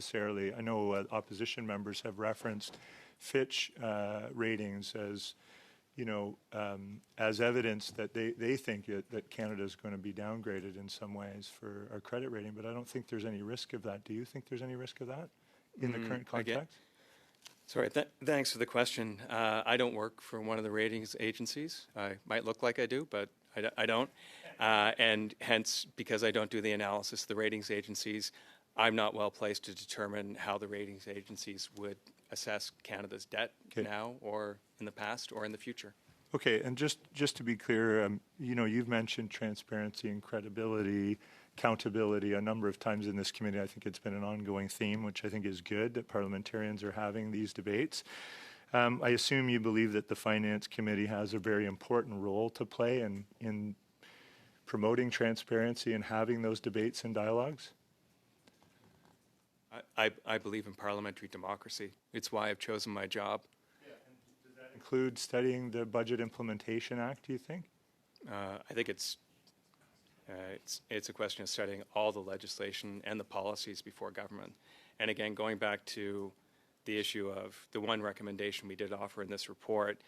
necessarily. I know opposition members have referenced Fitch ratings as, as evidence that they think that Canada is going to be downgraded in some ways for our credit rating, but I don't think there's any risk of that. Do you think there's any risk of that in the current context? Sorry, thanks for the question. I don't work for one of the ratings agencies. I might look like I do, but I don't. And hence, because I don't do the analysis of the ratings agencies, I'm not well placed to determine how the ratings agencies would assess Canada's debt now or in the past or in the future. Okay, and just to be clear, you've mentioned transparency and credibility, accountability a number of times in this committee. I think it's been an ongoing theme, which I think is good that parliamentarians are having these debates. I assume you believe that the Finance Committee has a very important role to play in promoting transparency and having those debates and dialogues? I believe in parliamentary democracy. It's why I've chosen my job. Yeah, and does that include studying the Budget Implementation Act, do you think? I think it's a question of studying all the legislation and the policies before government. And again, going back to the issue of the one recommendation we did offer in this report,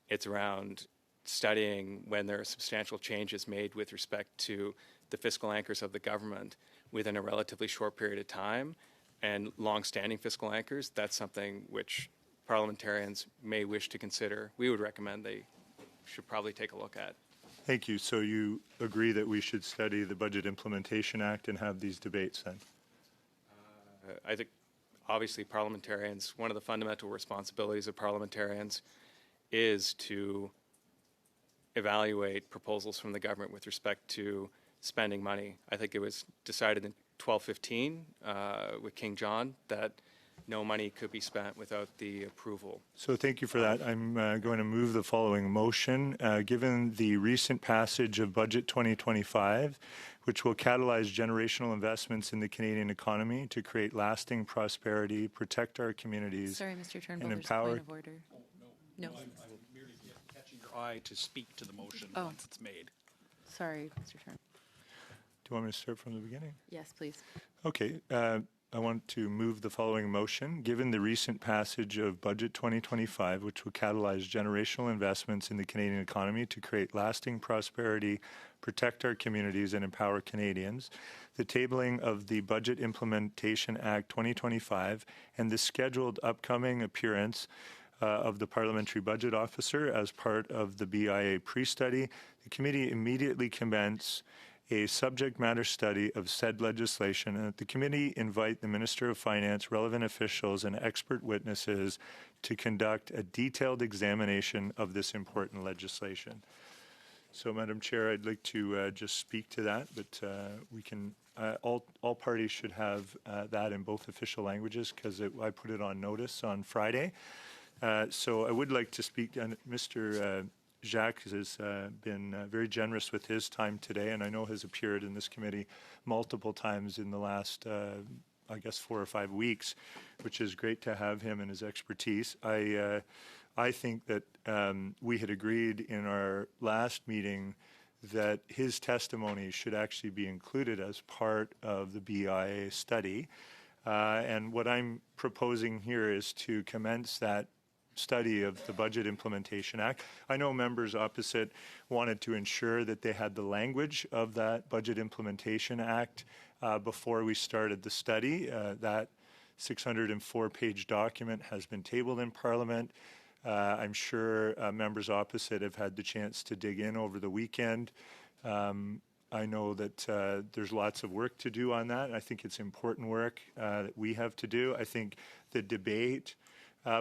it's around studying when there are substantial changes made with respect to the fiscal anchors of the government within a relatively short period of time and long-standing fiscal anchors. That's something which parliamentarians may wish to consider. We would recommend they should probably take a look at. Thank you. So you agree that we should study the Budget Implementation Act and have these debates then? I think obviously parliamentarians, one of the fundamental responsibilities of parliamentarians is to evaluate proposals from the government with respect to spending money. I think it was decided in 1215 with King John that no money could be spent without the approval. So thank you for that. I'm going to move the following motion. Given the recent passage of Budget 2025, which will catalyze generational investments in the Canadian economy to create lasting prosperity, protect our communities, Sorry, Mr. Turnbull, and there's a empower... point of order. No. I will merely be catching your eye to speak to the motion once it's made. Sorry, Mr. Turnbull. Do you want me to start from the beginning? Yes, please. Okay. I want to move the following motion. Given the recent passage of Budget 2025, which will catalyze generational investments in the Canadian economy to create lasting prosperity, protect our communities, and empower Canadians, the tabling of the Budget Implementation Act 2025 and the scheduled upcoming appearance of the Parliamentary Budget Officer as part of the BIA pre-study, the committee immediately commence a subject matter study of said legislation, and that the committee invite the Minister of Finance, relevant officials, and expert witnesses to conduct a detailed examination of this important legislation. So, Madam Chair, I'd like to just speak to that, but we can, all parties should have that in both official languages because I put it on notice on Friday. So I would like to speak, and Mr. Jacques has been very generous with his time today, and I know has appeared in this committee multiple times in the last, I guess, 4 or 5 weeks, which is great to have him and his expertise. I think that we had agreed in our last meeting that his testimony should actually be included as part of the BIA study. And what I'm proposing here is to commence that study of the Budget Implementation Act. I know members opposite wanted to ensure that they had the language of that Budget Implementation Act before we started the study. That 604-page document has been tabled in Parliament. I'm sure members opposite have had the chance to dig in over the weekend. I know that there's lots of work to do on that. I think it's important work that we have to do. I think the debate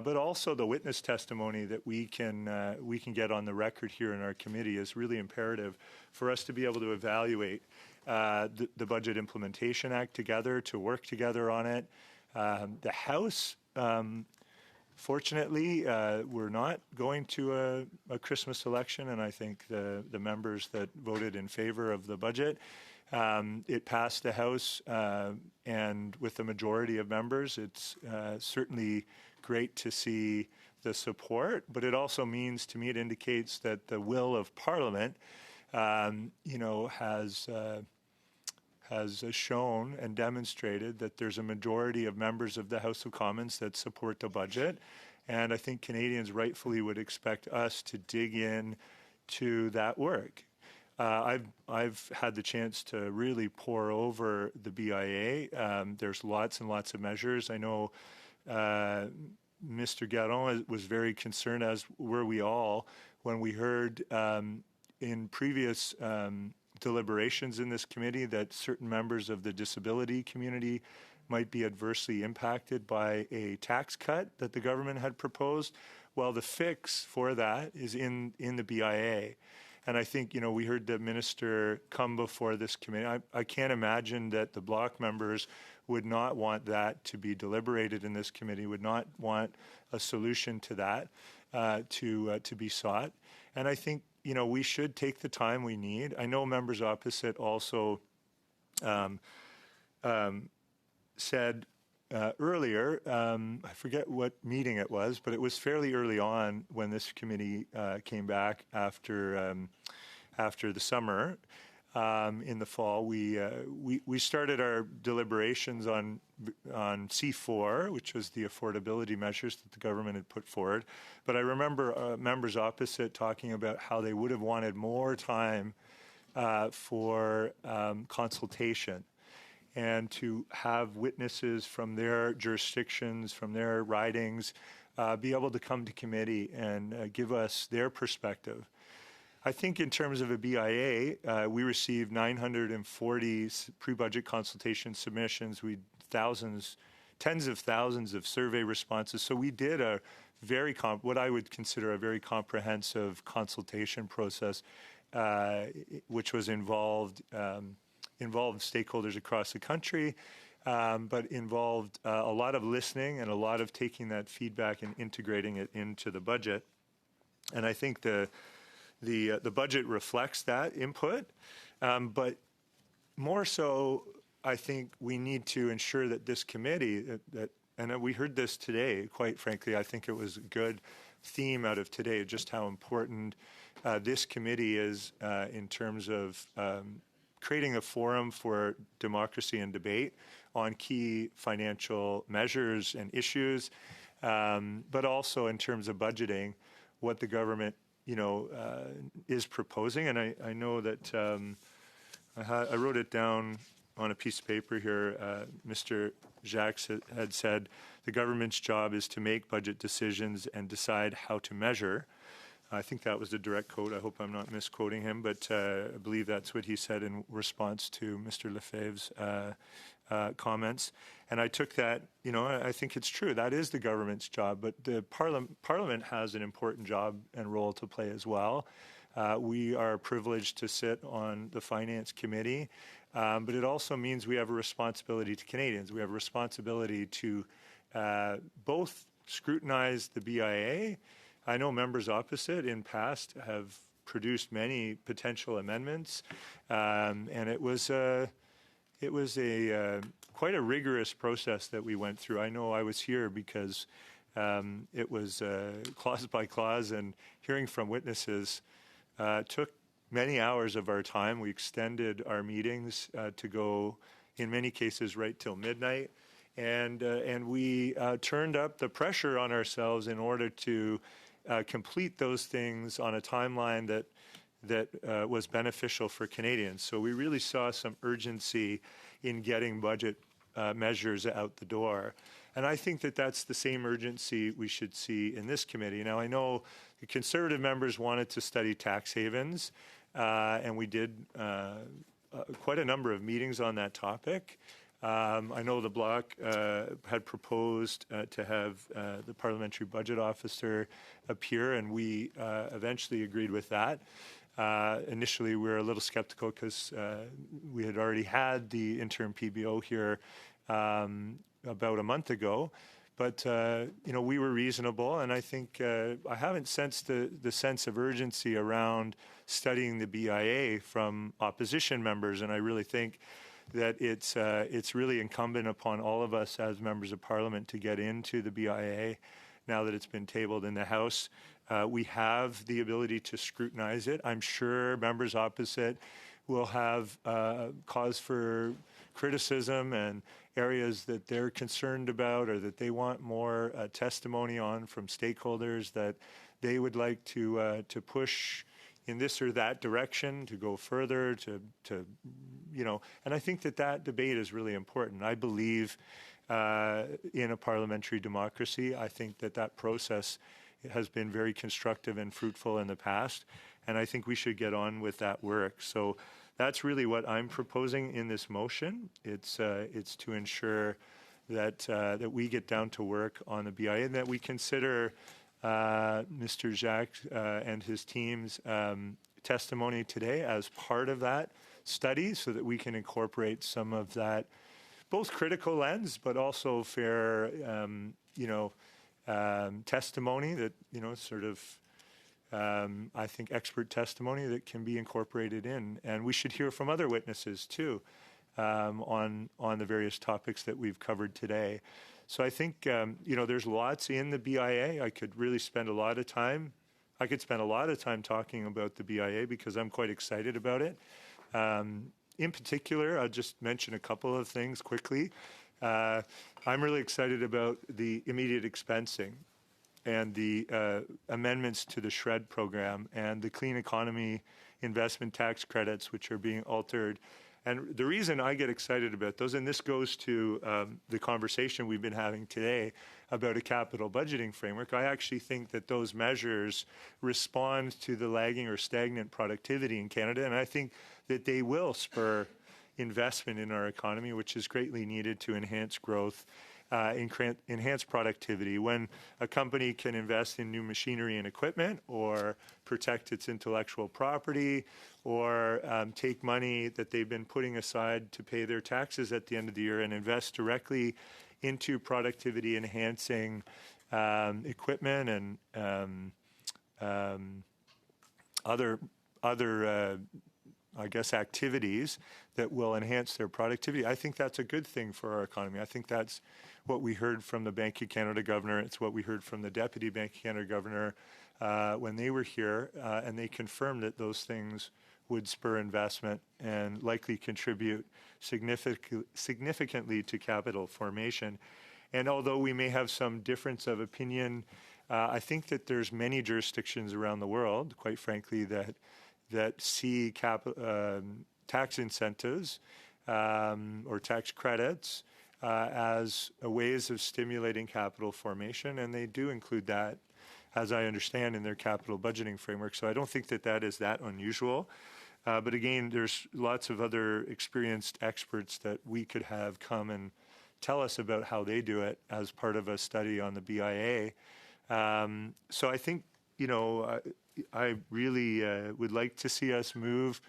but also the witness testimony that we can get on the record here in our committee is really imperative for us to be able to evaluate the Budget Implementation Act together, to work together on it. The House, fortunately, we're not going to a Christmas election, and I think the members that voted in favor of the budget, it passed the House, and with the majority of members, it's certainly great to see the support, but it also means, to me, it indicates that the will of Parliament, has has shown and demonstrated that there's a majority of members of the House of Commons that support the budget. And I think Canadians rightfully would expect us to dig in to that work. I've had the chance to really pore over the BIA. There's lots and lots of measures. I know Mr. Garon was very concerned, as were we all, when we heard in previous deliberations in this committee that certain members of the disability community might be adversely impacted by a tax cut that the government had proposed. Well, the fix for that is in the BIA. And I think, we heard the minister come before this committee. I can't imagine that the Bloc members would not want that to be deliberated in this committee, would not want a solution to that to be sought. And I think, we should take the time we need. I know members opposite also said earlier, I forget what meeting it was, but it was fairly early on when this committee came back after the summer. In the fall, we started our deliberations on C4, which was the affordability measures that the government had put forward. But I remember members opposite talking about how they would have wanted more time for consultation and to have witnesses from their jurisdictions, from their ridings, be able to come to committee and give us their perspective. I think in terms of a BIA, we received 940 pre-budget consultation submissions. We tens of thousands of survey responses. So we did a what I would consider a very comprehensive consultation process, which was involved stakeholders across the country, but involved a lot of listening and a lot of taking that feedback and integrating it into the budget. And I think the budget reflects that input, but more so, I think we need to ensure that this committee, and we heard this today, quite frankly, I think it was a good theme out of today, just how important this committee is in terms of creating a forum for democracy and debate on key financial measures and issues, but also in terms of budgeting, what the government is proposing. And I know that I wrote it down on a piece of paper here. Mr. Jacques had said the government's job is to make budget decisions and decide how to measure. I think that was the direct quote. I hope I'm not misquoting him, but I believe that's what he said in response to Mr. Lefebvre's comments. And I took that, I think it's true. That is the government's job, but the Parliament has an important job and role to play as well. We are privileged to sit on the Finance Committee, but it also means we have a responsibility to Canadians. We have a responsibility to both scrutinize the BIA. I know members opposite in past have produced many potential amendments, and it was quite a rigorous process that we went through. I know I was here because it was clause by clause, and hearing from witnesses took many hours of our time. We extended our meetings to go, in many cases, right till midnight, and we turned up the pressure on ourselves in order to complete those things on a timeline that was beneficial for Canadians. So we really saw some urgency in getting budget measures out the door. And I think that that's the same urgency we should see in this committee. Now, I know the Conservative members wanted to study tax havens, and we did quite a number of meetings on that topic. I know the Bloc had proposed to have the Parliamentary Budget Officer appear, and we eventually agreed with that. Initially, we were a little skeptical because we had already had the interim PBO here about a month ago. But, we were reasonable, and I think I haven't sensed the sense of urgency around studying the BIA from opposition members, and I really think that it's really incumbent upon all of us as members of Parliament to get into the BIA now that it's been tabled in the House. We have the ability to scrutinize it. I'm sure members opposite will have cause for criticism and areas that they're concerned about or that they want more testimony on from stakeholders that they would like to push in this or that direction, to go further, to and I think that debate is really important. I believe in a parliamentary democracy. I think that process has been very constructive and fruitful in the past, and I think we should get on with that work. So that's really what I'm proposing in this motion. It's to ensure that we get down to work on the BIA and that we consider Mr. Jacques and his team's testimony today as part of that study so that we can incorporate some of that, both critical lens, but also fair, testimony that, I think expert testimony that can be incorporated in. And we should hear from other witnesses too on the various topics that we've covered today. So I think, there's lots in the BIA. I could really spend a lot of time. I could spend a lot of time talking about the BIA because I'm quite excited about it. In particular, I'll just mention a couple of things quickly. I'm really excited about the immediate expensing and the amendments to the SHRED program and the clean economy investment tax credits, which are being altered. And the reason I get excited about those, and this goes to the conversation we've been having today about a capital budgeting framework, I actually think that those measures respond to the lagging or stagnant productivity in Canada, and I think that they will spur investment in our economy, which is greatly needed to enhance growth, enhance productivity. When a company can invest in new machinery and equipment or protect its intellectual property or take money that they've been putting aside to pay their taxes at the end of the year and invest directly into productivity enhancing equipment and other activities that will enhance their productivity. I think that's a good thing for our economy. I think that's what we heard from the Bank of Canada governor. It's what we heard from the Deputy Bank of Canada governor when they were here, and they confirmed that those things would spur investment and likely contribute significantly to capital formation. And although we may have some difference of opinion, I think that there's many jurisdictions around the world, quite frankly, that see tax incentives or tax credits as ways of stimulating capital formation, and they do include that, as I understand, in their capital budgeting framework. So I don't think that is that unusual. But again, there's lots of other experienced experts that we could have come and tell us about how they do it as part of a study on the BIA. So I think, I really would like to see us move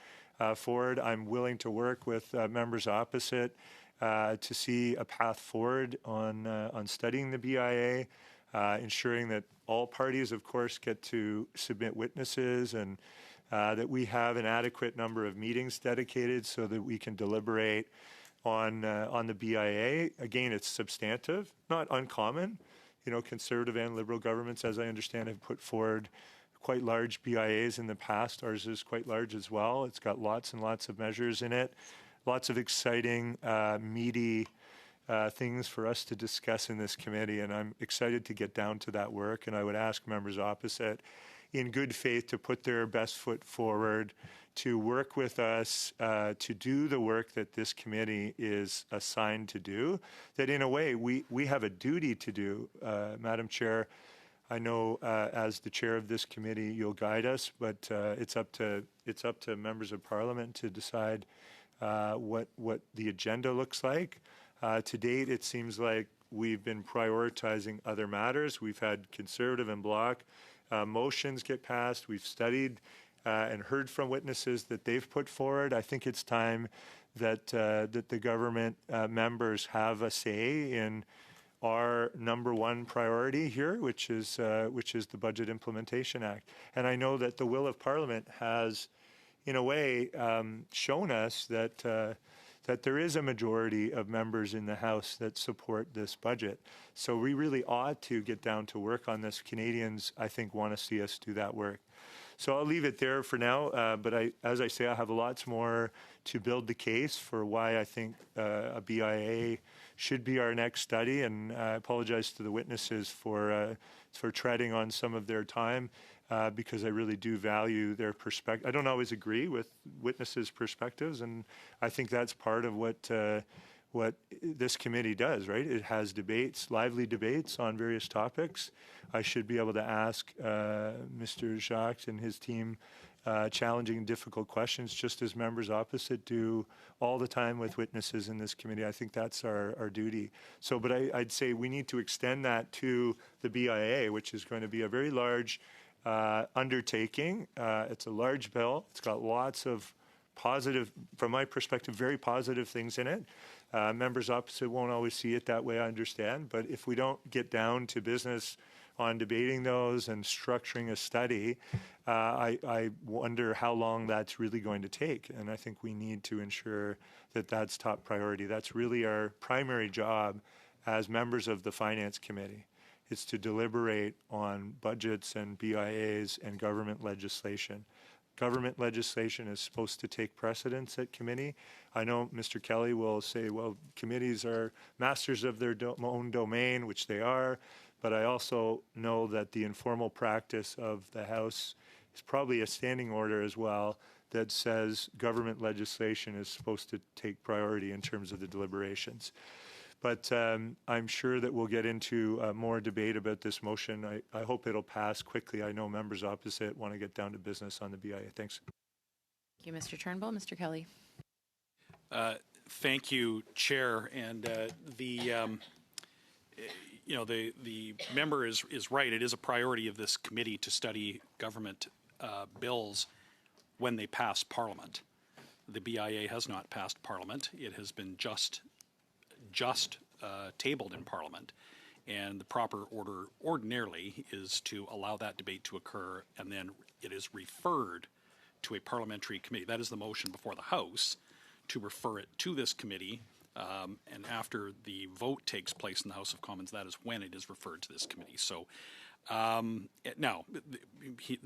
forward. I'm willing to work with members opposite to see a path forward on studying the BIA, ensuring that all parties, of course, get to submit witnesses and that we have an adequate number of meetings dedicated so that we can deliberate on the BIA. Again, it's substantive, not uncommon. Conservative and Liberal governments, as I understand, have put forward quite large BIAs in the past. Ours is quite large as well. It's got lots and lots of measures in it, lots of exciting, meaty things for us to discuss in this committee, and I'm excited to get down to that work. And I would ask members opposite, in good faith, to put their best foot forward, to work with us to do the work that this committee is assigned to do, that in a way we have a duty to do. Madam Chair, I know as the chair of this committee you'll guide us, but it's up to members of Parliament to decide what the agenda looks like. To date, it seems like we've been prioritizing other matters. We've had Conservative and Bloc motions get passed. We've studied and heard from witnesses that they've put forward. I think it's time that the government members have a say in our number one priority here, which is the Budget Implementation Act. And I know that the will of Parliament has, in a way, shown us that there is a majority of members in the House that support this budget. So we really ought to get down to work on this. Canadians, I think, want to see us do that work. So I'll leave it there for now. But as I say, I have lots more to build the case for why I think a BIA should be our next study. And I apologize to the witnesses for treading on some of their time because I really do value their perspective. I don't always agree with witnesses' perspectives, and I think that's part of what this committee does, right? It has debates, lively debates on various topics. I should be able to ask Mr. Jacques and his team challenging and difficult questions, just as members opposite do all the time with witnesses in this committee. I think that's our duty. So, but I'd say we need to extend that to the BIA, which is going to be a very large undertaking. It's a large bill. It's got lots of positive, from my perspective, very positive things in it. Members opposite won't always see it that way, I understand. But if we don't get down to business on debating those and structuring a study, I wonder how long that's really going to take. And I think we need to ensure that that's top priority. That's really our primary job as members of the Finance Committee. It's to deliberate on budgets and BIAs and government legislation. Government legislation is supposed to take precedence at committee. I know Mr. Kelly will say, well, committees are masters of their own domain, which they are, but I also know that the informal practice of the House is probably a standing order as well that says government legislation is supposed to take priority in terms of the deliberations. But I'm sure that we'll get into more debate about this motion. I hope it'll pass quickly. I know members opposite want to get down to business on the BIA. Thanks. Thank you, Mr. Turnbull. Mr. Kelly. Thank you, Chair. And the member is right. It is a priority of this committee to study government bills when they pass Parliament. The BIA has not passed Parliament. It has been just tabled in Parliament, and the proper order ordinarily is to allow that debate to occur, and then it is referred to a parliamentary committee. That is the motion before the House, to refer it to this committee, and after the vote takes place in the House of Commons, that is when it is referred to this committee. So now,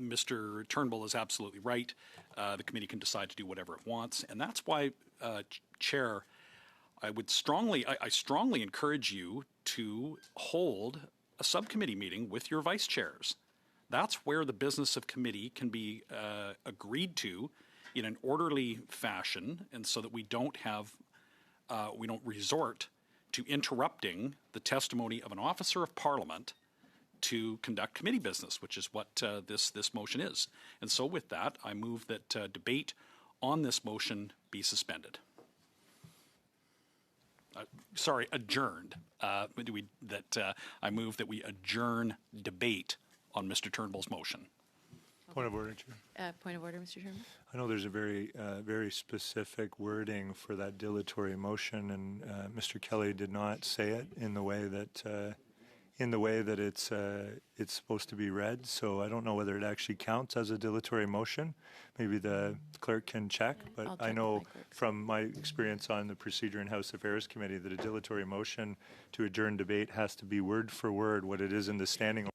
Mr. Turnbull is absolutely right. The committee can decide to do whatever it wants, and that's why, Chair, I strongly encourage you to hold a subcommittee meeting with your vice chairs. That's where the business of committee can be agreed to in an orderly fashion, and so that we don't resort to interrupting the testimony of an officer of Parliament to conduct committee business, which is what this motion is. And so with that, I move that debate on this motion be suspended. Adjourned. I move that we adjourn debate on Mr. Turnbull's motion. Point of order, Chair. Point of order, Mr. Chairman. I know there's a very specific wording for that dilatory motion, and Mr. Kelly did not say it in the way that it's supposed to be read. So I don't know whether it actually counts as a dilatory motion. Maybe the clerk can check, but I know from my experience on the Procedure and House Affairs Committee that a dilatory motion to adjourn debate has to be word for word what it is in the standing order.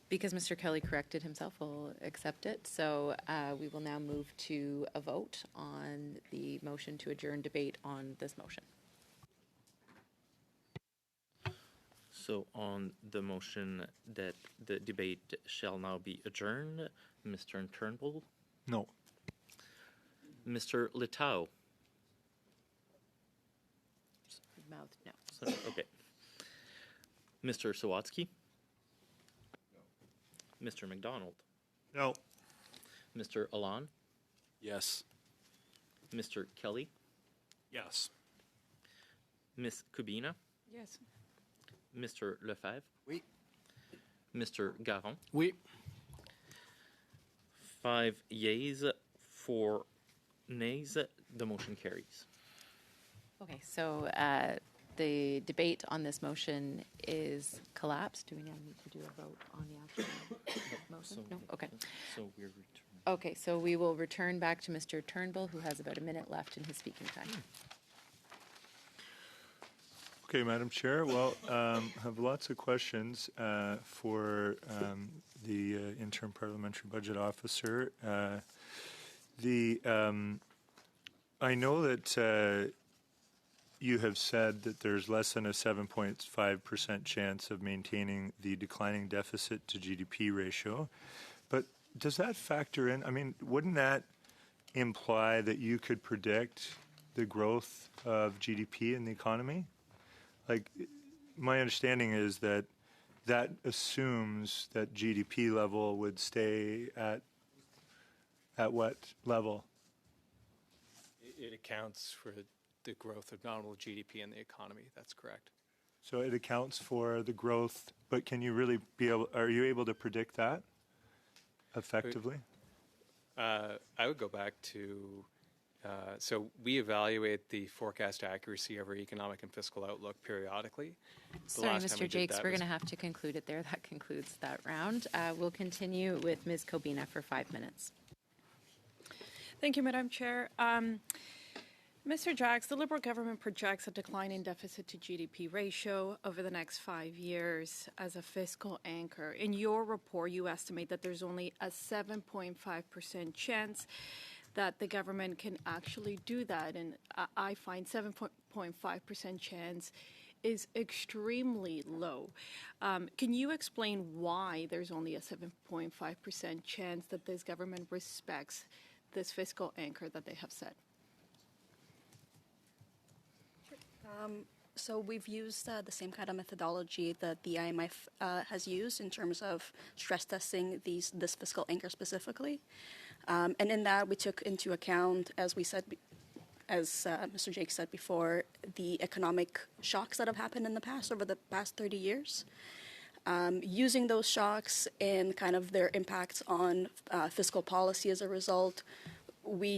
Because Mr. Kelly corrected himself, we'll accept it. So we will now move to a vote on the motion to adjourn debate on this motion. So on the motion that the debate shall now be adjourned, Mr. Turnbull? No. Mr. Litau? Mouth, no. Sorry, okay. Mr. Sawatsky? Mr. McDonald? No. Mr. Alon? Yes. Mr. Kelly? Yes. Ms. Kubina? Yes. Mr. Lefebvre? Oui. Mr. Garon? Oui. 5 yeas, 4 nays. The motion carries. Okay, so the debate on this motion is collapsed. Do we now need to do a vote on the actual motion? No? Okay. So we're returning. Okay, so we will return back to Mr. Turnbull, who has about a minute left in his speaking time. Okay, Madam Chair. Well, I have lots of questions for the interim parliamentary budget officer. I know that you have said that there's less than a 7.5% chance of maintaining the declining deficit to GDP ratio, but does that factor in? I mean, wouldn't that imply that you could predict the growth of GDP in the economy? Like, my understanding is that that assumes that GDP level would stay at what level? It accounts for the growth of nominal GDP in the economy. That's correct. So it accounts for the growth, but can you really are you able to predict that effectively? I would go back to, so we evaluate the forecast accuracy of our economic and fiscal outlook periodically. Sorry, Mr. Jakes, we're going to have to conclude it there. That concludes that round. We'll continue with Ms. Kobina for 5 minutes. Thank you, Madam Chair. Mr. Jacks, the Liberal government projects a decline in deficit to GDP ratio over the next 5 years as a fiscal anchor. In your report, you estimate that there's only a 7.5% chance that the government can actually do that. And I find 7.5% chance is extremely low. Can you explain why there's only a 7.5% chance that this government respects this fiscal anchor that they have set? So we've used the same kind of methodology that the IMF has used in terms of stress testing this fiscal anchor specifically. And in that, we took into account, as we said, as Mr. Jake said before, the economic shocks that have happened in the past, over the past 30 years. Using those shocks and kind of their impacts on fiscal policy as a result, we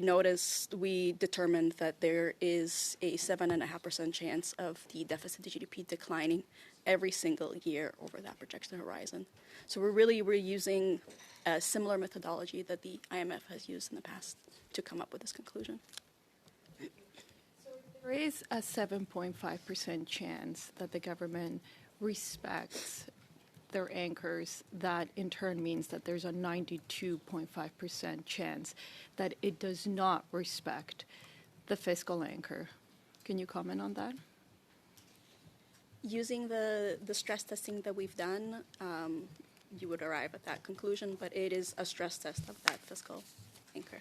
determined that there is a 7.5% chance of the deficit to GDP declining every single year over that projection horizon. So we're using a similar methodology that the IMF has used in the past to come up with this conclusion. So there is a 7.5% chance that the government respects their anchors. That in turn means that there's a 92.5% chance that it does not respect the fiscal anchor. Can you comment on that? Using the stress testing that we've done, you would arrive at that conclusion, but it is a stress test of that fiscal anchor.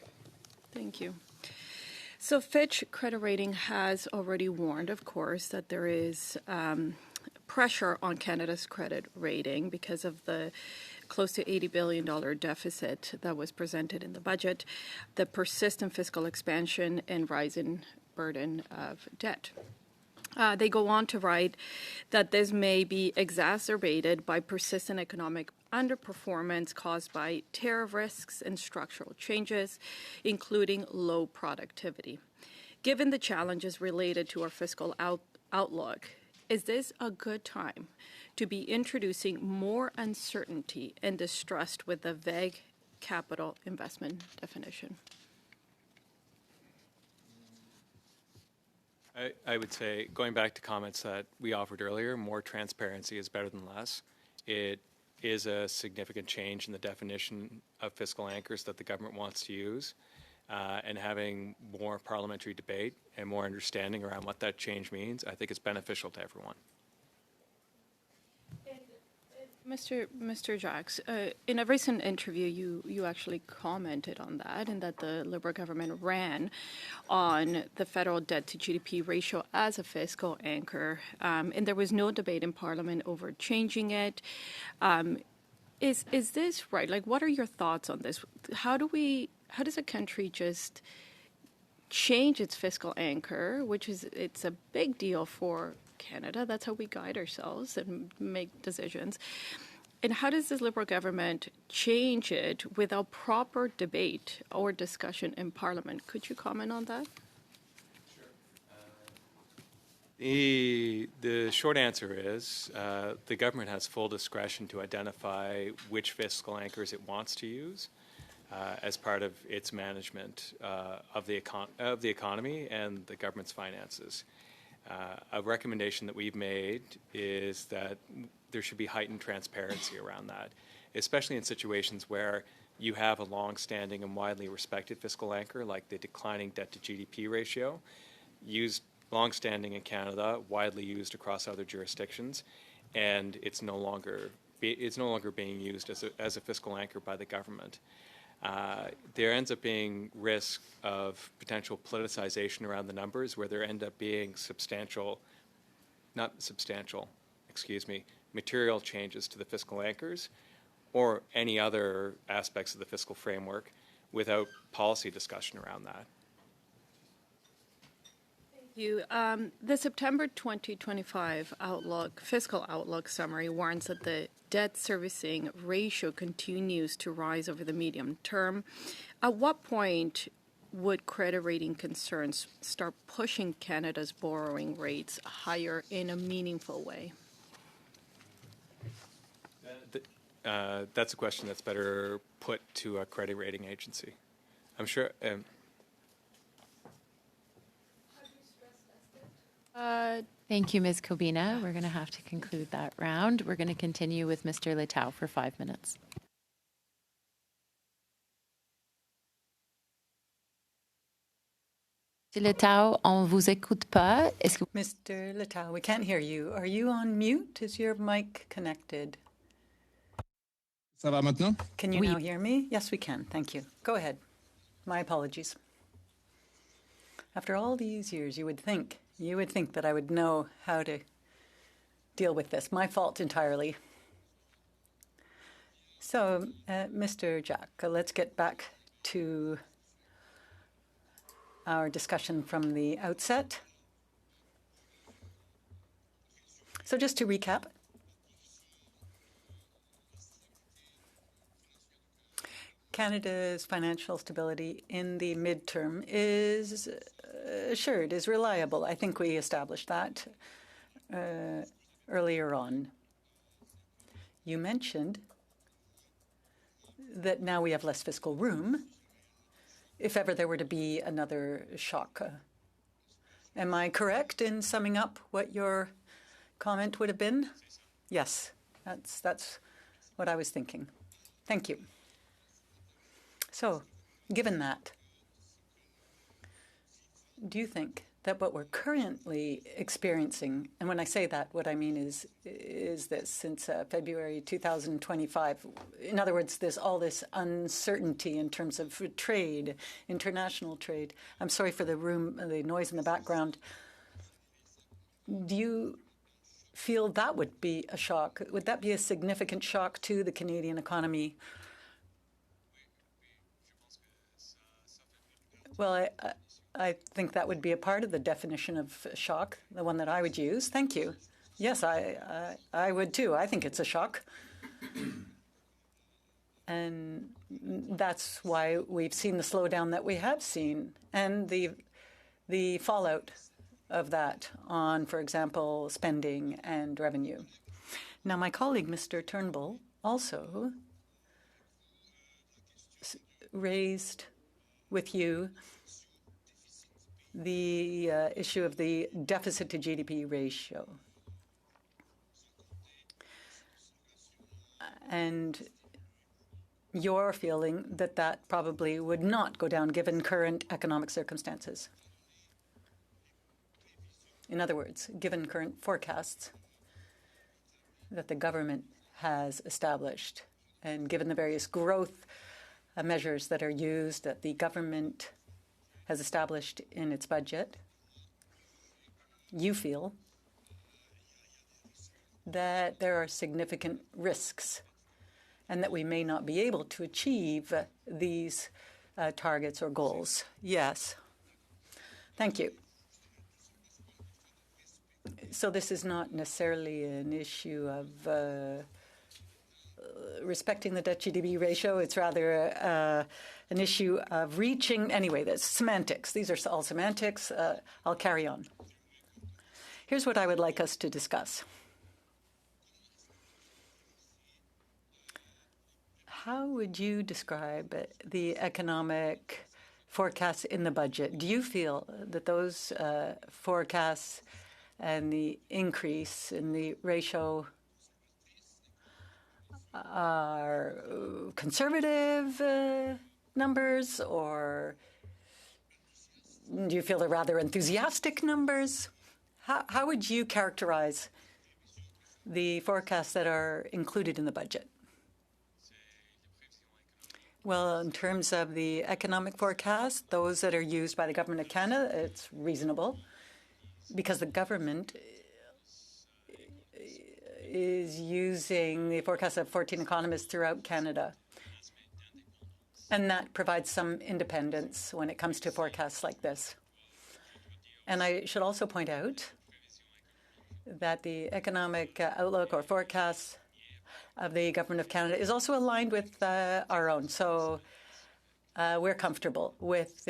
Thank you. So Fitch Credit Rating has already warned, of course, that there is pressure on Canada's credit rating because of the close to $80 billion deficit that was presented in the budget, the persistent fiscal expansion, and rising burden of debt. They go on to write that this may be exacerbated by persistent economic underperformance caused by tariff risks and structural changes, including low productivity. Given the challenges related to our fiscal outlook, is this a good time to be introducing more uncertainty and distrust with the vague capital investment definition? I would say, going back to comments that we offered earlier, more transparency is better than less. It is a significant change in the definition of fiscal anchors that the government wants to use, and having more parliamentary debate and more understanding around what that change means, I think it's beneficial to everyone. Mr. Jacks, in a recent interview, you actually commented on that, and that the Liberal government ran on the federal debt to GDP ratio as a fiscal anchor, and there was no debate in Parliament over changing it. Is this right? Like, what are your thoughts on this? How does a country just change its fiscal anchor, it's a big deal for Canada? That's how we guide ourselves and make decisions. And how does this Liberal government change it without proper debate or discussion in Parliament? Could you comment on that? Sure. The short answer is the government has full discretion to identify which fiscal anchors it wants to use as part of its management of the economy and the government's finances. A recommendation that we've made is that there should be heightened transparency around that, especially in situations where you have a long-standing and widely respected fiscal anchor like the declining debt-to-GDP ratio, used long-standing in Canada, widely used across other jurisdictions, and it's no longer being used as a fiscal anchor by the government. There ends up being risk of potential politicization around the numbers, where there end up being material changes to the fiscal anchors or any other aspects of the fiscal framework without policy discussion around that. The September 2025 fiscal outlook summary warns that the debt servicing ratio continues to rise over the medium term. At what point would credit rating concerns start pushing Canada's borrowing rates higher in a meaningful way? That's a question that's better put to a credit rating agency. I'm sure. Thank you, Ms. Kobina. We're going to have to conclude that round. We're going to continue with Mr. Letao for 5 minutes. Mr. Letao, on vous écoute pas. Mr. Letao, we can't hear you. Are you on mute? Is your mic connected? Ça va maintenant? Can you now hear me? Yes, we can. Thank you. Go ahead. My apologies. After all these years, you would think that I would know how to deal with this. My fault entirely. So, Mr. Jack, let's get back to our discussion from the outset. So just to recap, Canada's financial stability in the midterm is assured, is reliable. I think we established that earlier on. You mentioned that now we have less fiscal room if ever there were to be another shock. Am I correct in summing up what your comment would have been? Yes, that's what I was thinking. Thank you. So, given that, do you think that what we're currently experiencing, and when I say that, what I mean is this, since February 2025, in other words, there's all this uncertainty in terms of trade, international trade. I'm sorry for the noise in the background. Do you feel that would be a shock? Would that be a significant shock to the Canadian economy? Well, I think that would be a part of the definition of shock, the one that I would use. Thank you. Yes, I would too. I think it's a shock. And that's why we've seen the slowdown that we have seen and the fallout of that on, for example, spending and revenue. Now, my colleague, Mr. Turnbull, also raised with you the issue of the deficit to GDP ratio. And your feeling that that probably would not go down given current economic circumstances. In other words, given current forecasts that the government has established and given the various growth measures that are used that the government has established in its budget, you feel that there are significant risks and that we may not be able to achieve these targets or goals. Yes. Thank you. So this is not necessarily an issue of respecting the debt-GDP ratio. It's rather an issue of reaching. Anyway, that's semantics. These are all semantics. I'll carry on. Here's what I would like us to discuss. How would you describe the economic forecasts in the budget? Do you feel that those forecasts and the increase in the ratio are conservative numbers, or do you feel they're rather enthusiastic numbers? How would you characterize the forecasts that are included in the budget? Well, in terms of the economic forecast, those that are used by the Government of Canada, it's reasonable because the government is using the forecast of 14 economists throughout Canada. And that provides some independence when it comes to forecasts like this. And I should also point out that the economic outlook or forecast of the Government of Canada is also aligned with our own. So we're comfortable with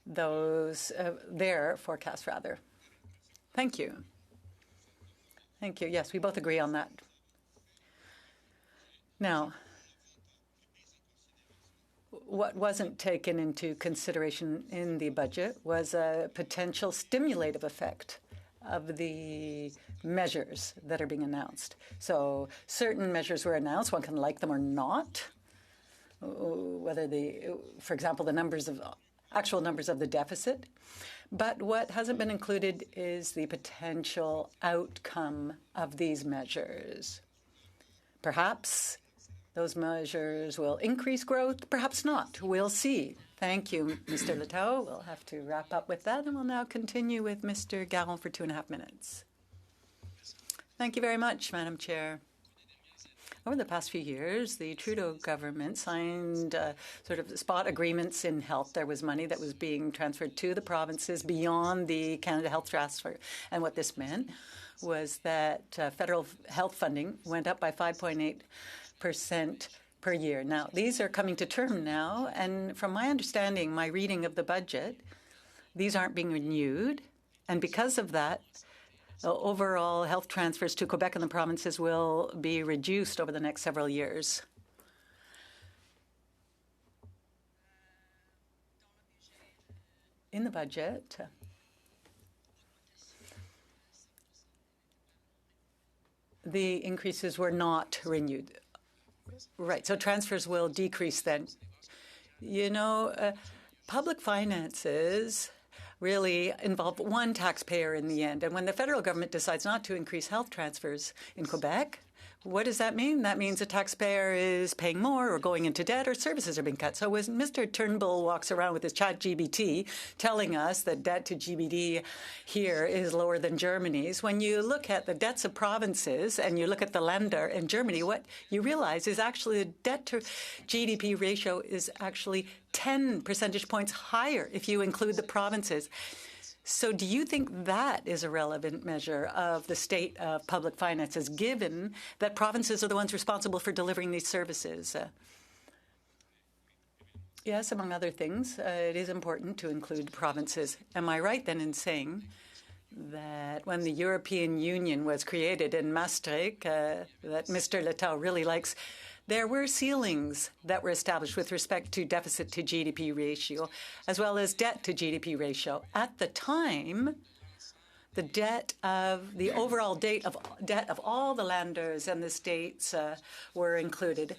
those, their forecasts, rather. Thank you. Thank you. Yes, we both agree on that. Now, what wasn't taken into consideration in the budget was a potential stimulative effect of the measures that are being announced. So certain measures were announced. One can like them or not. Whether for example, the actual numbers of the deficit. But what hasn't been included is the potential outcome of these measures. Perhaps those measures will increase growth, perhaps not. We'll see. Thank you, Mr. Leteau. We'll have to wrap up with that, and we'll now continue with Mr. Garon for 2.5 minutes. Thank you very much, Madam Chair. Over the past few years, the Trudeau government signed sort of spot agreements in health. There was money that was being transferred to the provinces beyond the Canada Health Transfer. And what this meant was that federal health funding went up by 5.8% per year. Now, these are coming to term now, and from my understanding, my reading of the budget, these aren't being renewed. And because of that, overall health transfers to Quebec and the provinces will be reduced over the next several years. In the budget, the increases were not renewed. Right, so transfers will decrease then. You know, public finances really involve one taxpayer in the end. And when the federal government decides not to increase health transfers in Quebec, what does that mean? That means a taxpayer is paying more or going into debt or services are being cut. So when Mr. Turnbull walks around with his ChatGPT telling us that debt to GDP here is lower than Germany's, when you look at the debts of provinces and you look at the Länder in Germany, what you realize is actually the debt to GDP ratio is actually 10 percentage points higher if you include the provinces. So do you think that is a relevant measure of the state of public finances, given that provinces are the ones responsible for delivering these services? Yes, among other things, it is important to include provinces. Am I right then in saying that when the European Union was created in Maastricht, that Mr. Leteau really likes, there were ceilings that were established with respect to deficit to GDP ratio, as well as debt to GDP ratio. At the time, the overall debt of all the Länders and the states were included.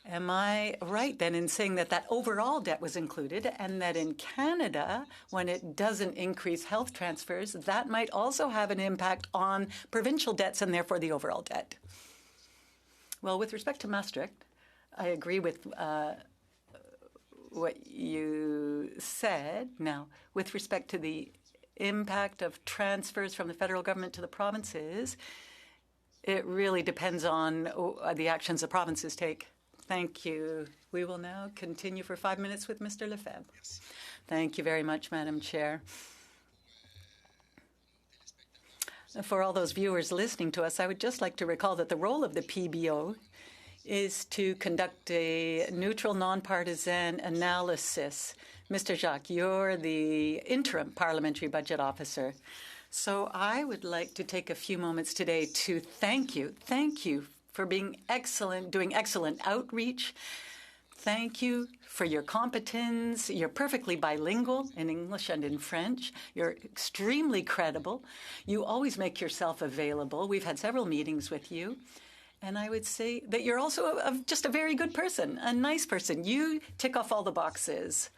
Am I right then in saying that that overall debt was included, and that in Canada, when it doesn't increase health transfers, that might also have an impact on provincial debts and therefore the overall debt? Well, with respect to Maastricht, I agree with what you said. Now, with respect to the impact of transfers from the federal government to the provinces, it really depends on the actions the provinces take. Thank you. We will now continue for 5 minutes with Mr. Lefebvre. Yes. Thank you very much, Madam Chair. For all those viewers listening to us, I would just like to recall that the role of the PBO is to conduct a neutral, nonpartisan analysis. Mr. Jacques, you're the interim parliamentary budget officer. So I would like to take a few moments today to thank you. Thank you for being excellent, doing excellent outreach. Thank you for your competence. You're perfectly bilingual in English and in French. You're extremely credible. You always make yourself available. We've had several meetings with you. And I would say that you're also just a very good person, a nice person. You tick off all the boxes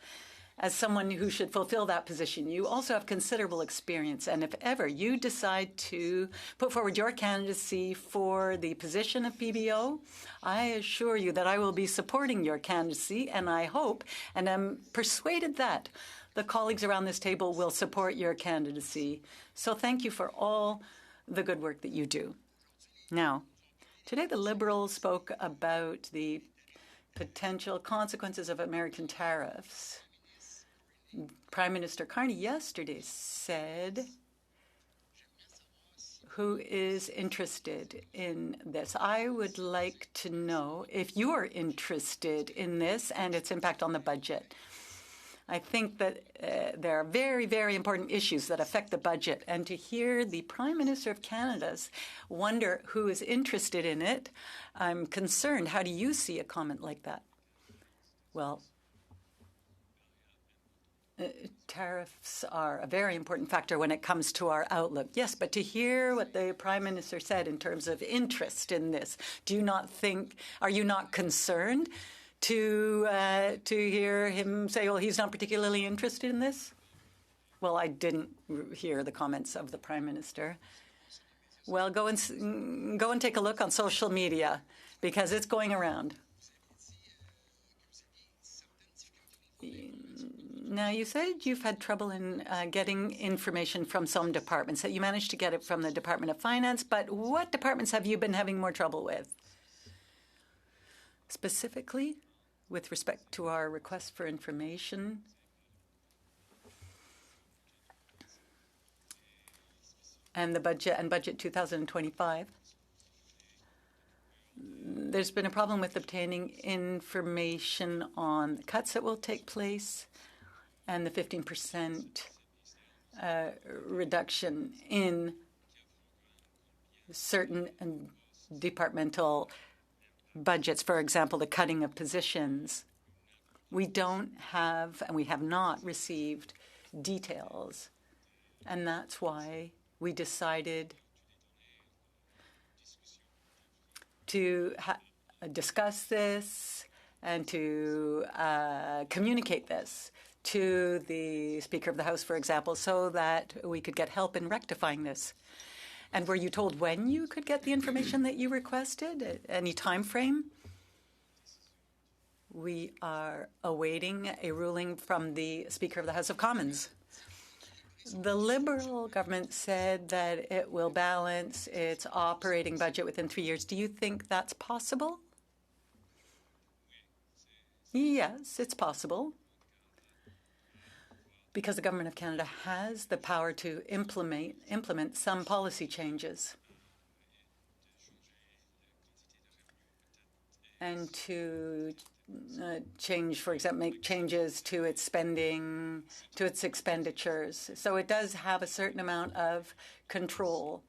as someone who should fulfill that position. You also have considerable experience. And if ever you decide to put forward your candidacy for the position of PBO, I assure you that I will be supporting your candidacy, and I hope and am persuaded that the colleagues around this table will support your candidacy. So thank you for all the good work that you do. Now, today the Liberals spoke about the potential consequences of American tariffs. Prime Minister Carney yesterday said, who is interested in this? I would like to know if you're interested in this and its impact on the budget. I think that there are very, very important issues that affect the budget. And to hear the Prime Minister of Canada's wonder who is interested in it, I'm concerned. How do you see a comment like that? Well, tariffs are a very important factor when it comes to our outlook. Yes, but to hear what the Prime Minister said in terms of interest in this, are you not concerned to hear him say, well, he's not particularly interested in this? Well, I didn't hear the comments of the Prime Minister. Well, go and take a look on social media, because it's going around. Now, you said you've had trouble in getting information from some departments, that you managed to get it from the Department of Finance, but what departments have you been having more trouble with? Specifically, with respect to our request for information, and the budget and Budget 2025, there's been a problem with obtaining information on the cuts that will take place and the 15% reduction in certain departmental budgets, for example, the cutting of positions. We don't have, and we have not received details, and that's why we decided to discuss this and to communicate this to the Speaker of the House, for example, so that we could get help in rectifying this. And were you told when you could get the information that you requested? Any time frame? We are awaiting a ruling from the Speaker of the House of Commons. The Liberal government said that it will balance its operating budget within 3 years. Do you think that's possible? Yes, it's possible, because the Government of Canada has the power to implement some policy changes and to change, for example, make changes to its spending, to its expenditures. So it does have a certain amount of control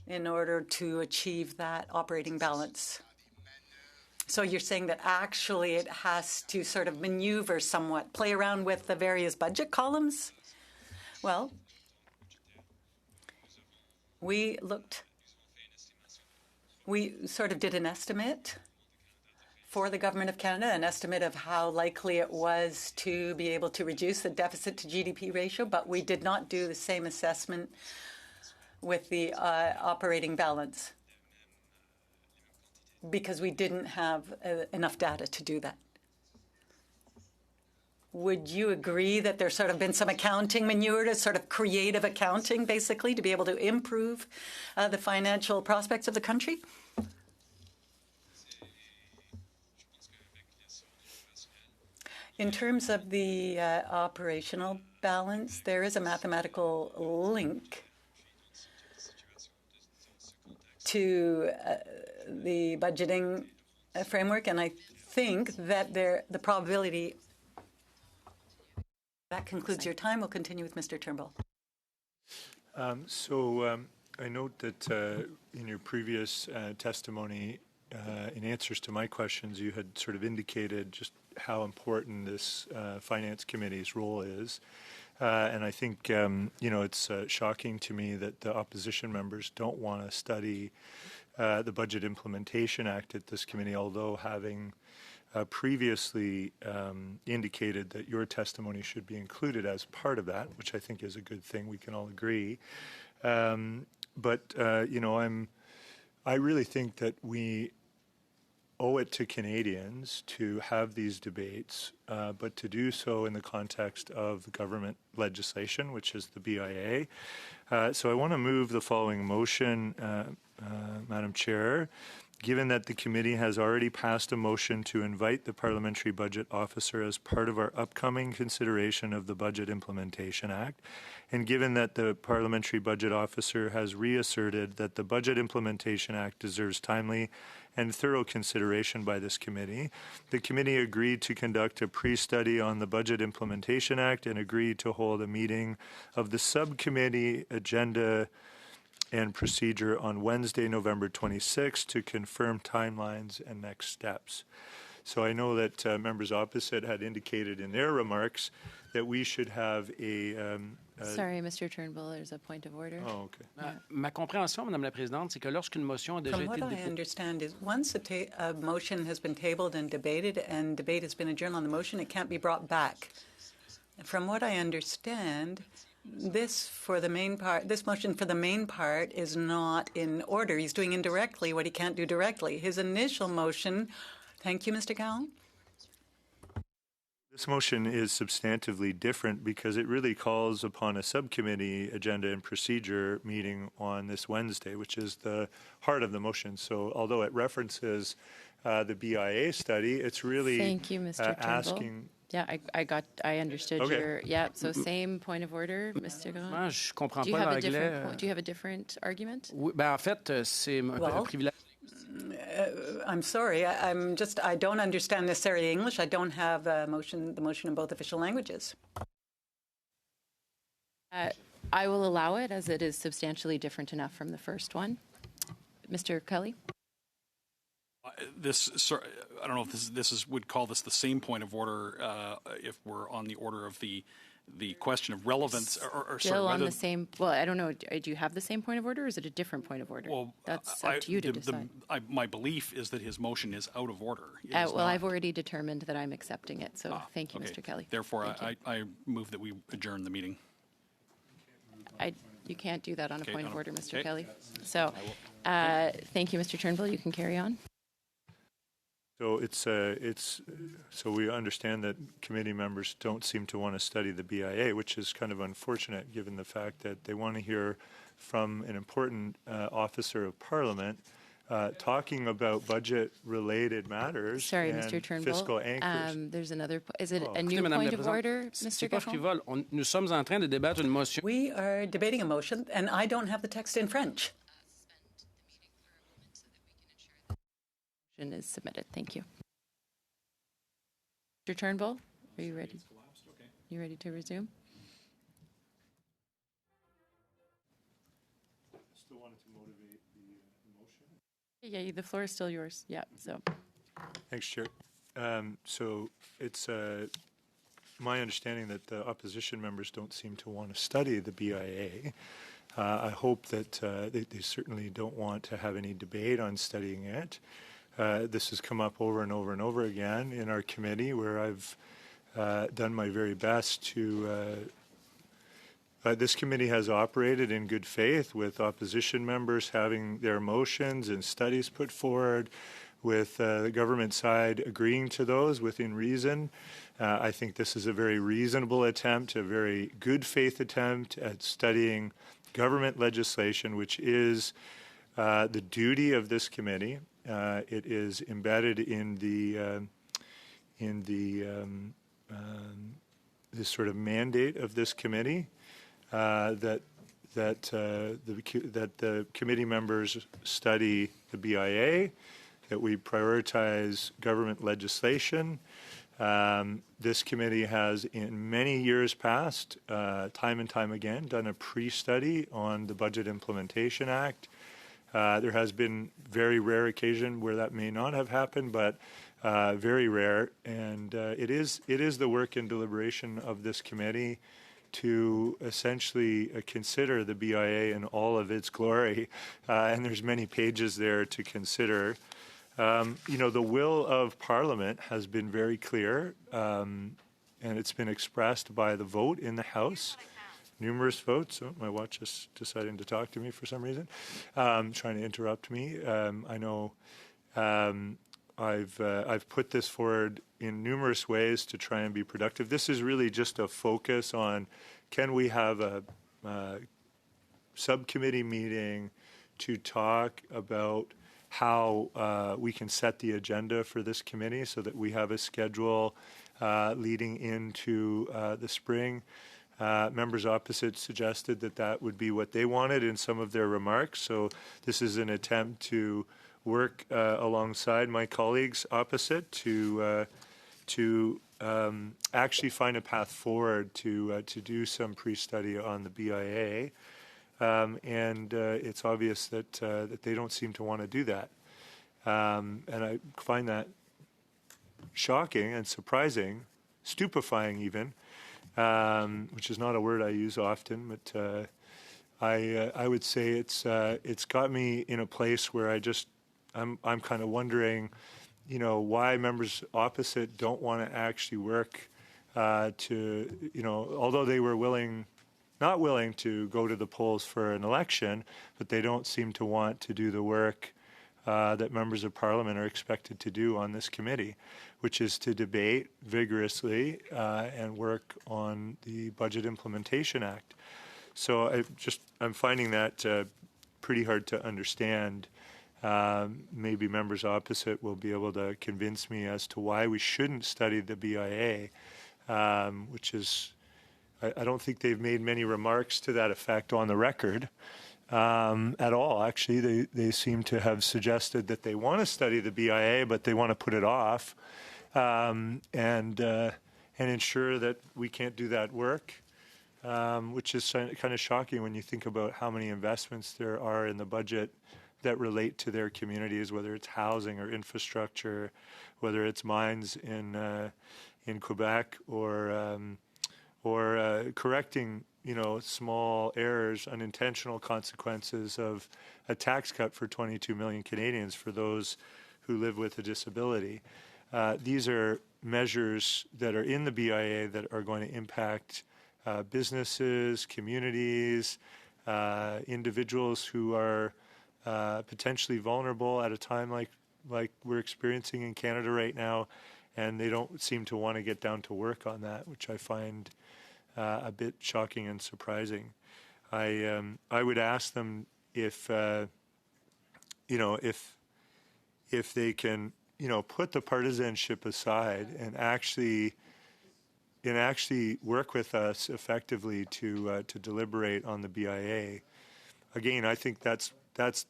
in order to achieve that operating balance. So you're saying that actually it has to sort of maneuver somewhat, play around with the various budget columns? Well, we sort of did an estimate for the Government of Canada, an estimate of how likely it was to be able to reduce the deficit to GDP ratio, but we did not do the same assessment with the operating balance, because we didn't have enough data to do that. Would you agree that there's sort of been some accounting maneuver, sort of creative accounting, basically, to be able to improve the financial prospects of the country? In terms of the operational balance, there is a mathematical link to the budgeting framework, and I think that the probability. That concludes your time. We'll continue with Mr. Turnbull. I note that in your previous testimony, in answers to my questions, you had sort of indicated just how important this Finance Committee's role is. And I think, it's shocking to me that the opposition members don't want to study the Budget Implementation Act at this committee, although having previously indicated that your testimony should be included as part of that, which I think is a good thing. We can all agree. I really think that we owe it to Canadians to have these debates, but to do so in the context of government legislation, which is the BIA. So I want to move the following motion, Madam Chair. Given that the committee has already passed a motion to invite the Parliamentary Budget Officer as part of our upcoming consideration of the Budget Implementation Act, and given that the Parliamentary Budget Officer has reasserted that the Budget Implementation Act deserves timely and thorough consideration by this committee, the committee agreed to conduct a pre-study on the Budget Implementation Act and agreed to hold a meeting of the subcommittee agenda and procedure on Wednesday, November 26th to confirm timelines and next steps. So I know that members opposite had indicated in their remarks that we should have a... Sorry, Mr. Turnbull, there's a point of order. Oh, okay. Ma compréhension, Madame la Présidente, c'est que lorsqu'une motion a déjà From été what I understand is once a motion has been tabled and debated and debate has been adjourned on the motion, it can't be brought back. From what I understand, this motion for the main part is not in order. He's doing indirectly what he can't do directly. His initial motion, thank you, Mr. Cowan. This motion is substantively different because it really calls upon a subcommittee agenda and procedure meeting on this Wednesday, which is the heart of the motion. So although it references the BIA study, it's really Thank you, Mr. Turnbull. asking... Yeah, I understood Okay. your, yeah, so same point of order, Mr. Gahan. Moi, je comprends Do you pas have a l'anglais. different point? Do you have a different argument? Oui, ben, en fait, c'est un Well, privilège. I'm sorry. I don't understand necessarily English. I don't have the motion in both official languages. I will allow it as it is substantially different enough from the first one. Mr. Kelly? I don't know if this would call this the same point of order if we're on the order of the question of relevance or Still on the same, well, I don't know, do you have the same point of order or is it a different point of order? Well, that's up to you to decide. My belief is that his motion is out of order. I've already determined that I'm accepting it, so thank you, okay. Mr. Kelly. Therefore, Thank you. I move that we adjourn the meeting. You can't do that on a point of order, Mr. okay. Kelly. So, thank you, Mr. Turnbull. You can carry on. So so we understand that committee members don't seem to want to study the BIA, which is kind of unfortunate given the fact that they want to hear from an important officer of Parliament talking about budget-related matters. Sorry, and Mr. Turnbull. Fiscal anchors. There's another. Is it a Écoutez, new Madame point la of Présidente, order, c'est Mr. pas Gahan? frivole. Nous sommes en train de débattre une motion. We are debating a motion, and I don't have the text in French. Is submitted. Thank you. Mr. Turnbull, are you ready? You ready to resume? Still wanted to motivate the motion. Yeah, the floor is still yours. Yeah, so. Thanks, Chair. So it's my understanding that the opposition members don't seem to want to study the BIA. I hope that they certainly don't want to have any debate on studying it. This has come up over and over and over again in our committee where I've done my very best to this committee has operated in good faith with opposition members having their motions and studies put forward, with the government side agreeing to those within reason. I think this is a very reasonable attempt, a very good faith attempt at studying government legislation, which is the duty of this committee. It is embedded in this sort of mandate of this committee that the committee members study the BIA, that we prioritize government legislation, This committee has, in many years past, time and time again, done a pre-study on the Budget Implementation Act. There has been very rare occasion where that may not have happened, but very rare. And it is the work and deliberation of this committee to essentially consider the BIA in all of its glory. And there's many pages there to consider. The will of Parliament has been very clear, and it's been expressed by the vote in the House. Numerous votes. Oh, my watch is deciding to talk to me for some reason, trying to interrupt me. I know I've put this forward in numerous ways to try and be productive. This is really just a focus on, can we have a subcommittee meeting to talk about how we can set the agenda for this committee so that we have a schedule leading into the spring. Members opposite suggested that would be what they wanted in some of their remarks. So this is an attempt to work alongside my colleagues opposite to actually find a path forward to do some pre-study on the BIA. And it's obvious that they don't seem to want to do that. And I find that shocking and surprising, stupefying even, which is not a word I use often, but I would say it's got me in a place where I'm kind of wondering, why members opposite don't want to actually work although they were not willing to go to the polls for an election, but they don't seem to want to do the work that members of Parliament are expected to do on this committee, which is to debate vigorously and work on the Budget Implementation Act. So I'm finding that pretty hard to understand. Maybe members opposite will be able to convince me as to why we shouldn't study the BIA, which is, I don't think they've made many remarks to that effect on the record at all. Actually, they seem to have suggested that they want to study the BIA, but they want to put it off and ensure that we can't do that work, which is kind of shocking when you think about how many investments there are in the budget that relate to their communities, whether it's housing or infrastructure, whether it's mines in Quebec or correcting, small errors, unintentional consequences of a tax cut for 22 million Canadians for those who live with a disability. These are measures that are in the BIA that are going to impact businesses, communities, individuals who are potentially vulnerable at a time like we're experiencing in Canada right now, and they don't seem to want to get down to work on that, which I find a bit shocking and surprising. I would ask them if they can put the partisanship aside and actually work with us effectively to deliberate on the BIA. Again, I think that's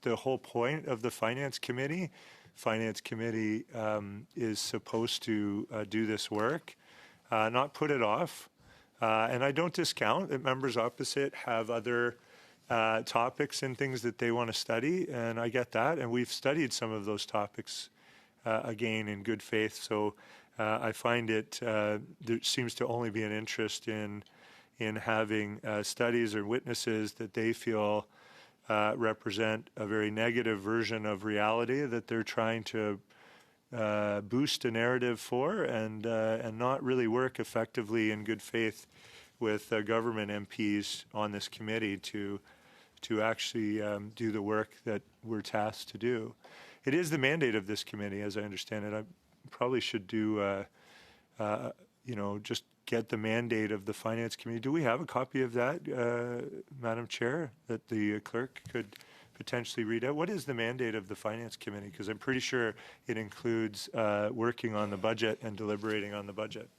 the whole point of the Finance Committee. Finance Committee is supposed to do this work, not put it off. And I don't discount that members opposite have other topics and things that they want to study, and I get that. And we've studied some of those topics, again, in good faith. So I find there seems to only be an interest in having studies or witnesses that they feel represent a very negative version of reality that they're trying to boost a narrative for, and not really work effectively in good faith with government MPs on this committee to actually do the work that we're tasked to do. It is the mandate of this committee, as I understand it. I probably should do, just get the mandate of the Finance Committee. Do we have a copy of that, Madam Chair, that the clerk could potentially read out? What is the mandate of the Finance Committee? Because I'm pretty sure it includes working on the budget and deliberating on the budget.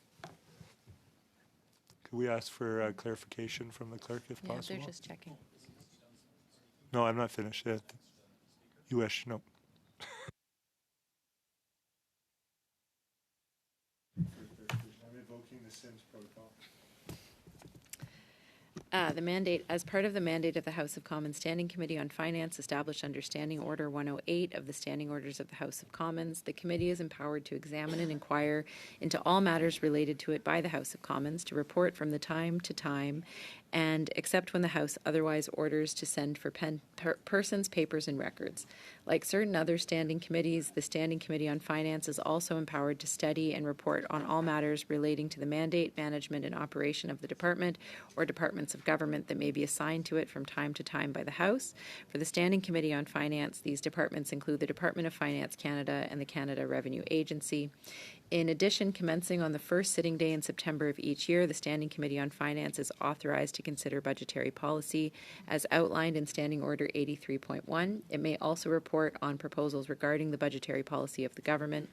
Could we ask for clarification from the clerk if possible? They're just checking. No, I'm not finished yet. You wish? No. The mandate, as part of the mandate of the House of Commons Standing Committee on Finance established under Standing Order 108 of the Standing Orders of the House of Commons, the committee is empowered to examine and inquire into all matters related to it by the House of Commons, to report from the time to time, and except when the House otherwise orders to send for persons, papers, and records. Like certain other standing committees, the Standing Committee on Finance is also empowered to study and report on all matters relating to the mandate, management, and operation of the department or departments of government that may be assigned to it from time to time by the House. For the Standing Committee on Finance, these departments include the Department of Finance Canada and the Canada Revenue Agency. In addition, commencing on the first sitting day in September of each year, the Standing Committee on Finance is authorized to consider budgetary policy as outlined in Standing Order 83.1. It may also report on proposals regarding the budgetary policy of the government.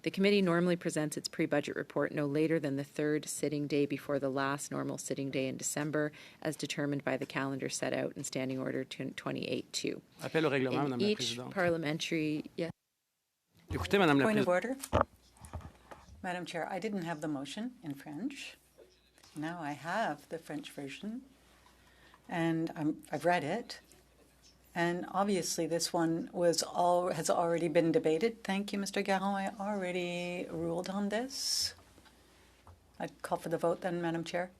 The committee normally presents its pre-budget report no later than the third sitting day before the last normal sitting day in December, as determined by the calendar set out in Standing Order 28.2. Appel au règlement, In Madame la each Présidente. parliamentary... Yes. Écoutez, Madame la Point of Présidente. order. Madam Chair, I didn't have the motion in French. Now I have the French version, and I've read it. And obviously, this one has already been debated. Thank you, Mr. Garon. I already ruled on this. I'd call for the vote then, Madam Chair.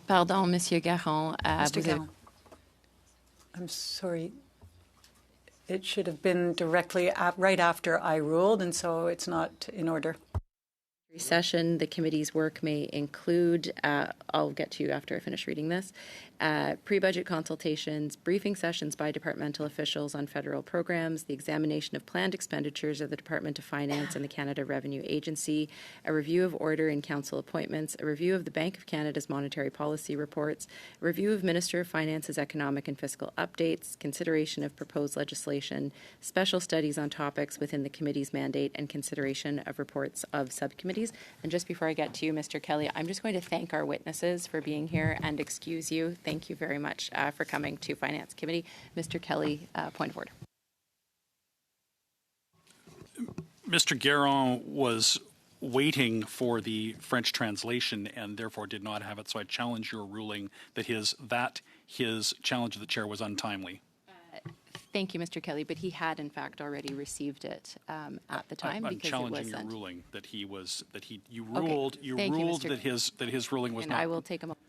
Pardon, Monsieur Garon. Mr. Garon. I'm sorry. It should have been directly right after I ruled, and so it's not in order. Session, the committee's work may include, I'll get to you after I finish reading this, pre-budget consultations, briefing sessions by departmental officials on federal programs, the examination of planned expenditures of the Department of Finance and the Canada Revenue Agency, a review of order and council appointments, a review of the Bank of Canada's monetary policy reports, a review of Minister of Finance's economic and fiscal updates, consideration of proposed legislation, special studies on topics within the committee's mandate, and consideration of reports of subcommittees. And just before I get to you, Mr. Kelly, I'm just going to thank our witnesses for being here and excuse you. Thank you very much for coming to Finance Committee. Mr. Kelly, point of order. Mr. Garon was waiting for the French translation and therefore did not have it, so I challenge your ruling that his challenge of the chair was untimely. Thank you, Mr. Kelly, but he had in fact already received it at the time I'm because challenging it your was ruling that you ruled that his ruling was and not. I will take a moment.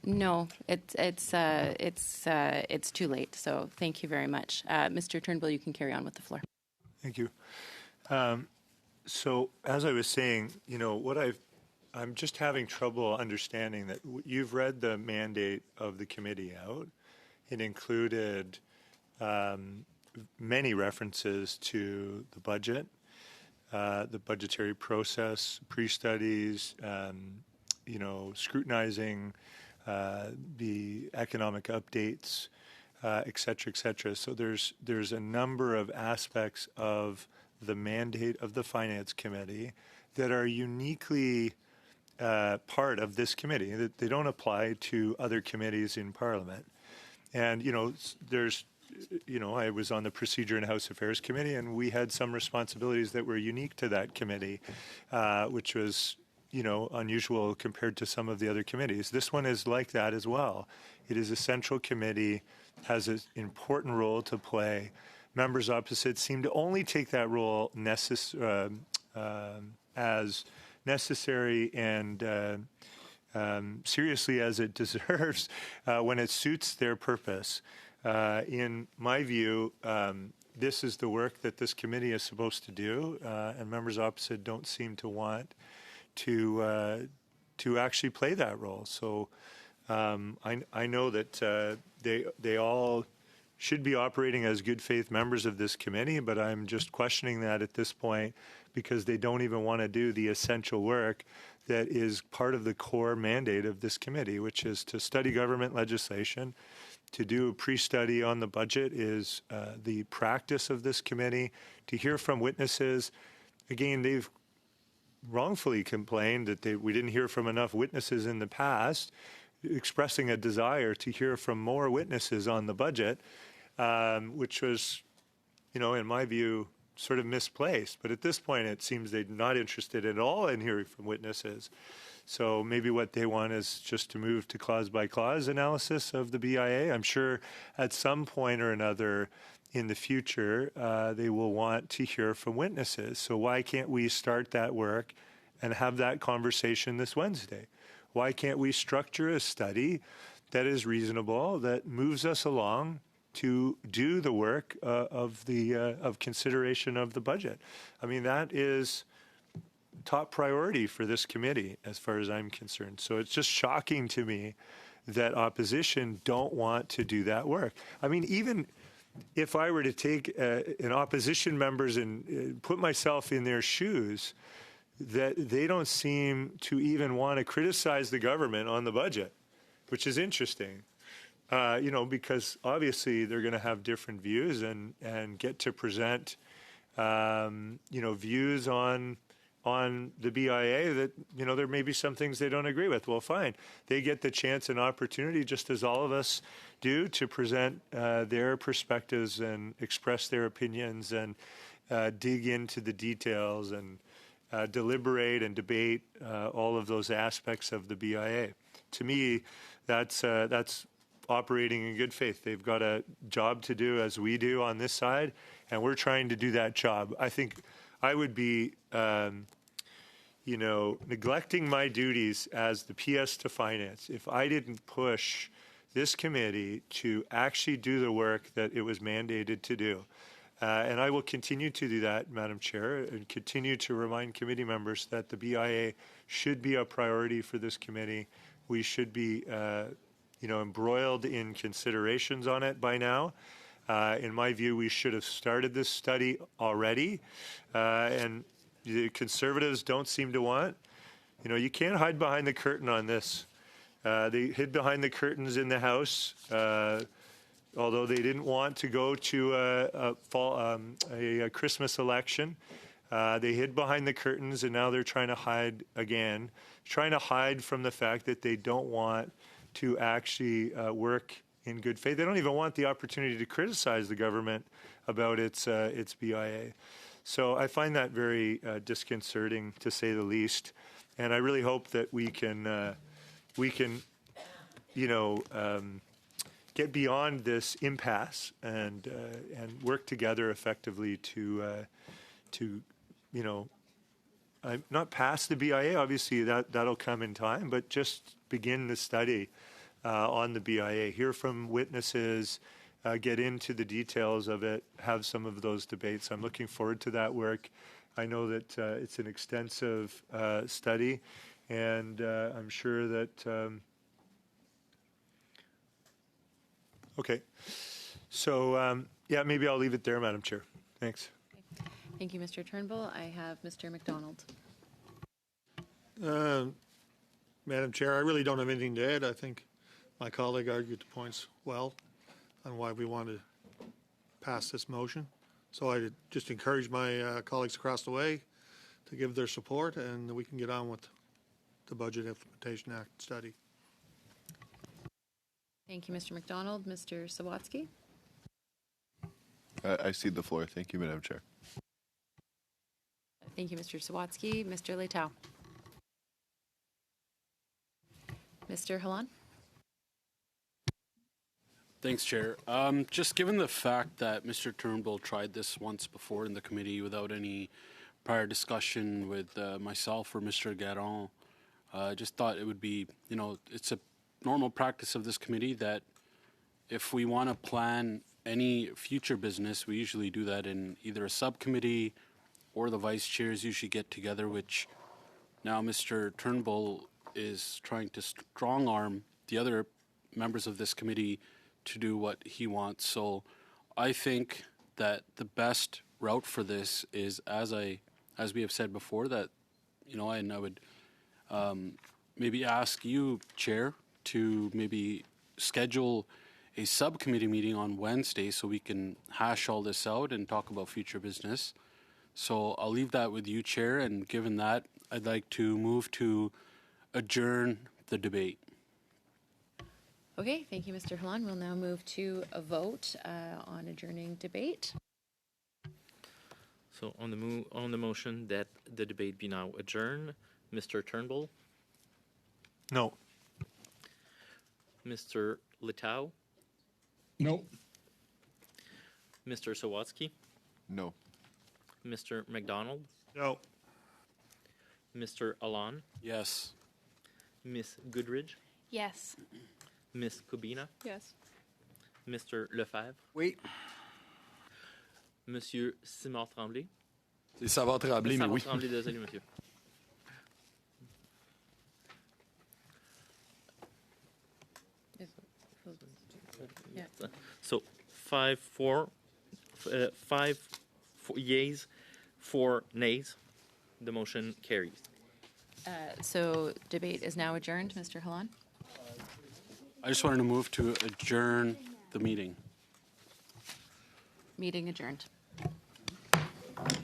No, it's too late. So thank you very much, Mr. Turnbull. You can carry on with the floor. Thank you. So as I was saying, I'm just having trouble understanding that you've read the mandate of the committee out. It included many references to the budget, the budgetary process, pre-studies, scrutinizing the economic updates, et cetera, et cetera. So there's a number of aspects of the mandate of the Finance Committee that are uniquely part of this committee, that they don't apply to other committees in Parliament. And, I was on the Procedure and House Affairs Committee, and we had some responsibilities that were unique to that committee, which was unusual compared to some of the other committees. This one is like that as well. It is a central committee, has an important role to play. Members opposite seem to only take that role as necessary and seriously as it deserves when it suits their purpose. In my view, this is the work that this committee is supposed to do, and members opposite don't seem to want to actually play that role. So I know that they all should be operating as good faith members of this committee, but I'm just questioning that at this point because they don't even want to do the essential work that is part of the core mandate of this committee, which is to study government legislation. To do a pre-study on the budget is the practice of this committee. To hear from witnesses, again, they've wrongfully complained that we didn't hear from enough witnesses in the past, expressing a desire to hear from more witnesses on the budget, which was, in my view, sort of misplaced. But at this point, it seems they're not interested at all in hearing from witnesses. So maybe what they want is just to move to clause-by-clause analysis of the BIA. I'm sure at some point or another in the future, they will want to hear from witnesses. So why can't we start that work and have that conversation this Wednesday? Why can't we structure a study that is reasonable, that moves us along to do the work of consideration of the budget? I mean, that is top priority for this committee as far as I'm concerned. So it's just shocking to me that opposition don't want to do that work. I mean, even if I were to take an opposition members and put myself in their shoes, that they don't seem to even want to criticize the government on the budget, which is interesting. Because obviously they're going to have different views and get to present, views on the BIA that, there may be some things they don't agree with. Well, fine. They get the chance and opportunity, just as all of us do, to present their perspectives and express their opinions and dig into the details and deliberate and debate all of those aspects of the BIA. To me, that's operating in good faith. They've got a job to do as we do on this side, and we're trying to do that job. I think I would be, neglecting my duties as the PS to Finance if I didn't push this committee to actually do the work that it was mandated to do. And I will continue to do that, Madam Chair, and continue to remind committee members that the BIA should be a priority for this committee. We should be, embroiled in considerations on it by now. In my view, we should have started this study already, and the Conservatives don't seem to want. You can't hide behind the curtain on this. They hid behind the curtains in the House, although they didn't want to go to a Christmas election. They hid behind the curtains, and now they're trying to hide again, trying to hide from the fact that they don't want to actually work in good faith. They don't even want the opportunity to criticize the government about its BIA. So I find that very disconcerting, to say the least. And I really hope that we can get beyond this impasse and work together effectively to not pass the BIA. Obviously, that'll come in time, but just begin the study on the BIA, hear from witnesses, get into the details of it, have some of those debates. I'm looking forward to that work. I know that it's an extensive study, and I'm sure that... Okay. So, maybe I'll leave it there, Madam Chair. Thanks. Okay. Thank you, Mr. Turnbull. I have Mr. McDonald. Madam Chair, I really don't have anything to add. I think my colleague argued the points well on why we want to pass this motion. So I just encourage my colleagues across the way to give their support, and we can get on with the Budget Implementation Act study. Thank you, Mr. McDonald. Mr. Sawatsky? I cede the floor. Thank you, Madam Chair. Thank you, Mr. Sawatsky. Mr. Leitao? Mr. Halan? Thanks, Chair. Just given the fact that Mr. Turnbull tried this once before in the committee without any prior discussion with myself or Mr. Garon, I just thought it would be, it's a normal practice of this committee that if we want to plan any future business, we usually do that in either a subcommittee or the vice chairs usually get together, which now Mr. Turnbull is trying to strong arm the other members of this committee to do what he wants. So I think that the best route for this is, as we have said before, that, and I would maybe ask you, Chair, to maybe schedule a subcommittee meeting on Wednesday so we can hash all this out and talk about future business. So I'll leave that with you, Chair, and given that, I'd like to move to adjourn the debate. Okay, thank you, Mr. Halan. We'll now move to a vote on adjourning debate. So on the motion that the debate be now adjourned, Mr. Turnbull, No. Mr. Litau, No. Mr. Sawatsky, No. Mr. McDonald, No. Mr. Alon, Yes. Miss Goodridge, Yes. Miss Kubina, Yes. Mr. Lefebvre, Wait. Monsieur Simard Tremblay. C'est Savard Tremblay, mais Savard oui. Tremblay, désolé, monsieur. Yeah. So 5 yeas, 4 nays. The motion carries. So debate is now adjourned, Mr. Halan. I just wanted to move to adjourn the meeting. Meeting adjourned.